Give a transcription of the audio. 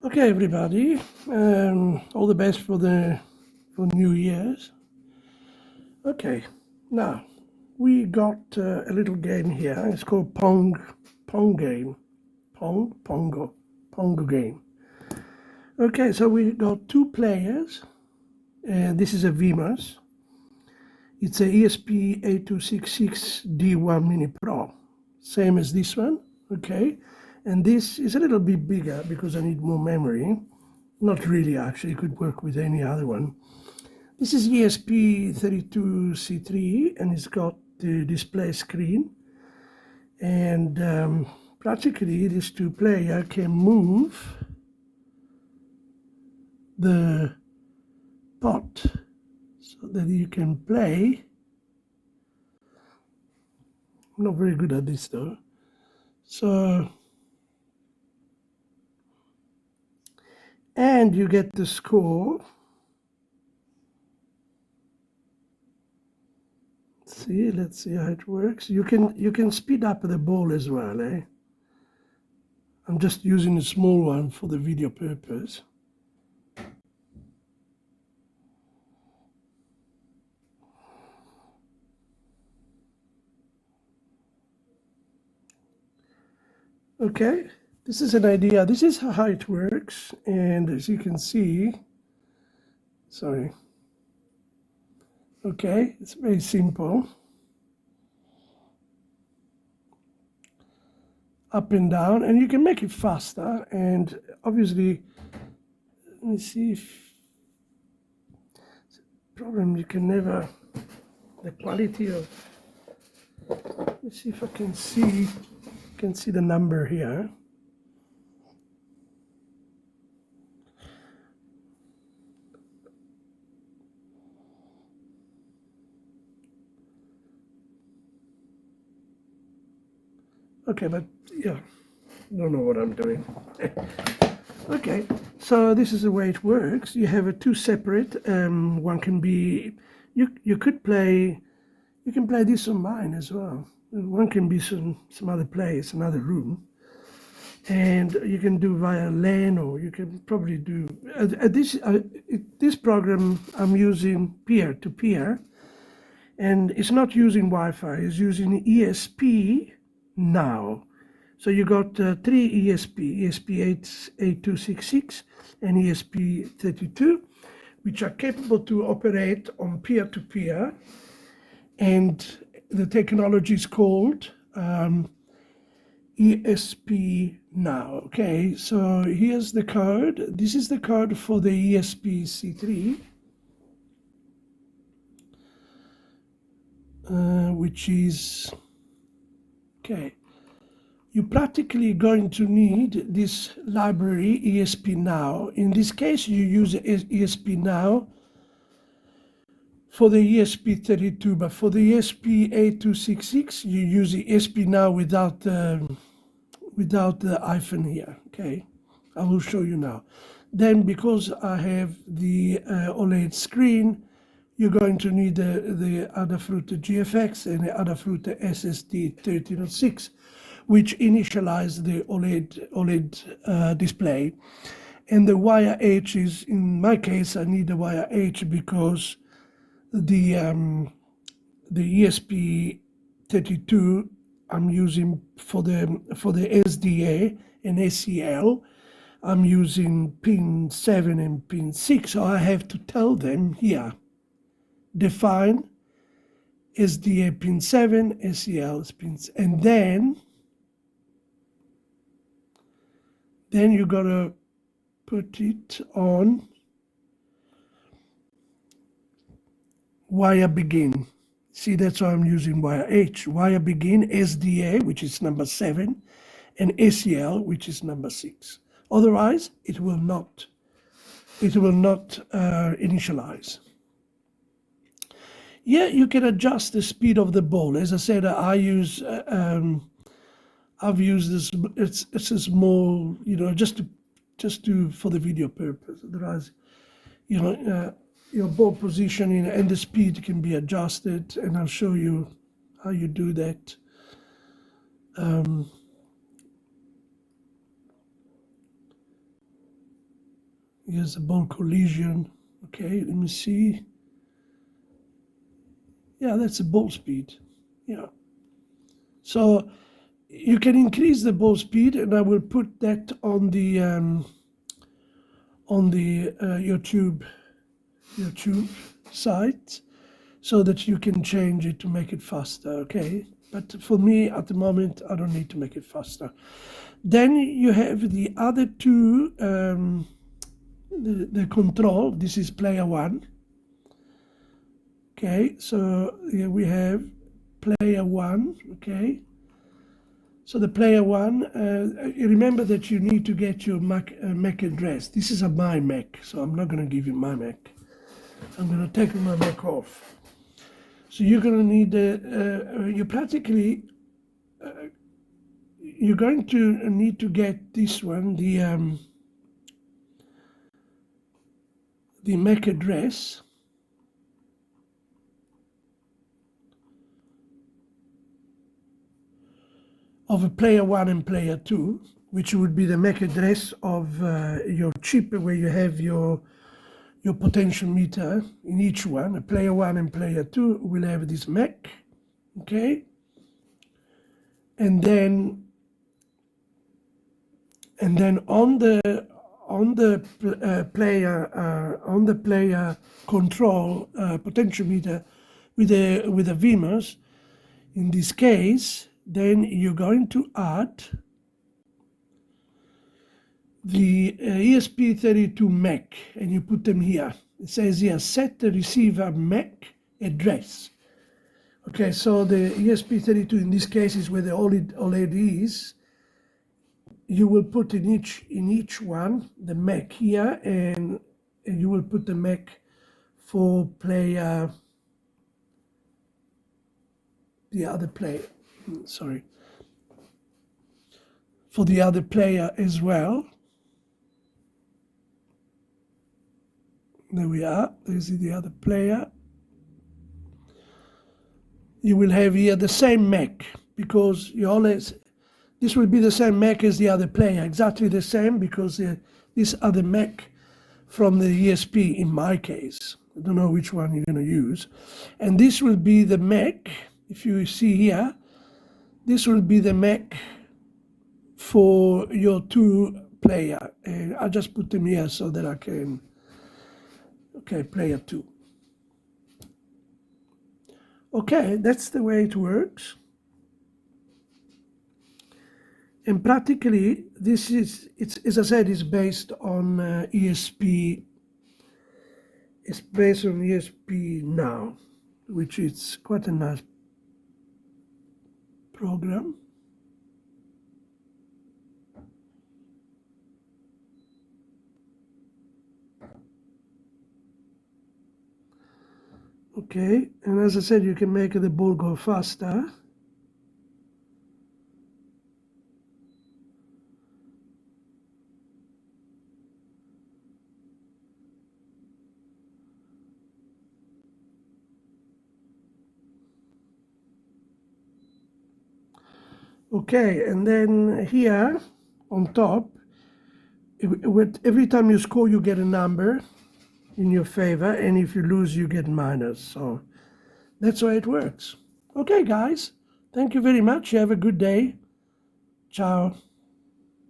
Okay, everybody, all the best for New Year's. Okay, now we got a little game here. It's called Pong game. Pongo game. Okay, so we got two players. This is a Wemos. It's a ESP8266 D1 Mini Pro, same as this one. Okay, and this is a little bit bigger because I need more memory. Not really, actually, it could work with any other one. This is ESP32 C3 and it's got the display screen. And practically this two player can move the pot so that you can play. I'm not very good at this though. So, and you get the score. Let's see how it works. You can speed up the ball as well, eh? I'm just using a small one for the video purpose. Okay, this is an idea. This is how it works, and as you can see, sorry. Okay, it's very simple. Up and down, and you can make it faster. And obviously, let me see if problem you can never the quality of. Let me see if I can see. Can see the number here. Okay, but yeah, I don't know what I'm doing. Okay, so this is the way it works. You have two separate. One can be. You could play. You can play this on mine as well. One can be some other place, another room, and you can do via LAN, or you can probably do this program. I'm using peer-to-peer, and it's not using Wi-Fi. It's using ESP-NOW. So you got three ESP8266 and ESP32, which are capable to operate on peer-to-peer. And the technology is called ESP-NOW. Okay, so here's the code. This is the code for the ESP-C3, which is, okay, you're practically going to need this library ESP-NOW. In this case, you use ESP-NOW for the ESP32, but for the ESP8266, you use the ESP-NOW without the hyphen here. Okay, I will show you now. Then, because I have the OLED screen, you're going to need the Adafruit GFX and the Adafruit SSD 1306, which initialize the OLED display. And the wire H is, in my case, I need the wire H because the ESP32 I'm using for the SDA and ACL, I'm using pin 7 and pin 6, so I have to tell them here, define SDA pin 7, ACL pins, and then you gotta put it on wire begin. See, that's why I'm using wire H. Wire begin, SDA, which is number 7, and ACL, which is number 6. Otherwise, it will not initialize. Yeah, you can adjust the speed of the ball. As I said, I've used this. It's a small, just to for the video purpose. Otherwise, your ball positioning and the speed can be adjusted, and I'll show you how you do that. Here's the ball collision. Okay, let me see. Yeah, that's the ball speed. Yeah. So you can increase the ball speed, and I will put that on the YouTube site, so that you can change it to make it faster. Okay, but for me at the moment I don't need to make it faster. Then you have the other two, the control. This is player one. Okay, so here we have player one. Okay, so the player one, remember that you need to get your MAC address. This is my MAC, so I'm not going to give you my MAC. I'm going to take my MAC off. So you're going to need, you're going to need to get this one, the MAC address of a player one and player two, which would be the MAC address of your chip where you have your potentiometer in each one. A player one and player two will have this MAC, okay? And then on the player control potentiometer with the Wemos, in this case, then you're going to add the ESP32 MAC, and you put them here. It says here, set the receiver MAC address. Okay, so the ESP32 in this case is where the Oled is. You will put in each one the MAC here, and you will put the MAC for player, the other player, sorry, for the other player as well. There we are, this is the other player. You will have here the same MAC, because you always, this will be the same MAC as the other player, exactly the same, because this other MAC from the ESP, in my case, I don't know which one you're going to use. And this will be the MAC, if you see here, this will be the MAC for your two player. And I just put them here so that I can, okay, player two. Okay, that's the way it works. And practically, this is, it's, as I said, it's based on ESP. It's based on ESP-NOW, which is quite a nice program. Okay, and as I said, you can make the ball go faster. Okay, and then here on top, every time you score, you get a number in your favor, and if you lose, you get minus. So that's how it works. Okay, guys, thank you very much. You have a good day. Ciao.